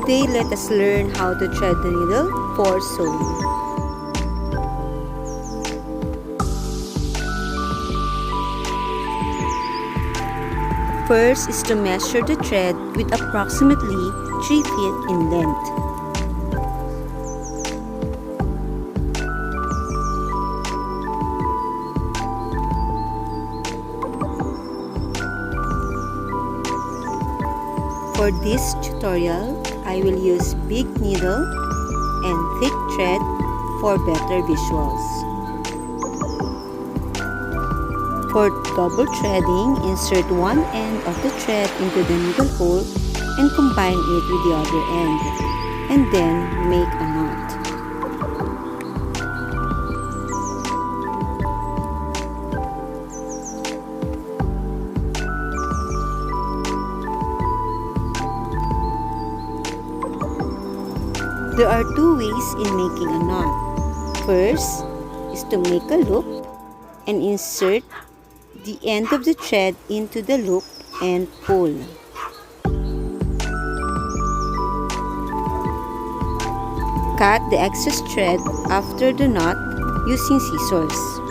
Today, let us learn how to thread the needle for sewing. First is to measure the thread with approximately 3 feet in length. For this tutorial, I will use big needle and thick thread for better visuals. For double threading, insert one end of the thread into the needle hole and combine it with the other end, and then make a knot. There are two ways in making a knot. First is to make a loop and insert the end of the thread into the loop and pull. Cut the excess thread after the knot using scissors.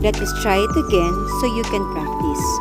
Let us try it again so you can practice.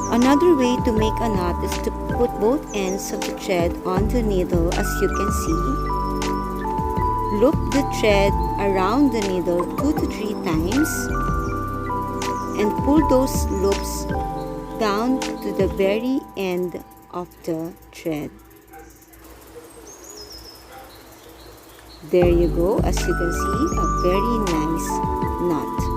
Another way to make a knot is to put both ends of the thread on the needle, as you can see. Loop the thread around the needle 2 to 3 times and pull those loops down to the very end of the thread. There you go, as you can see, a very nice knot.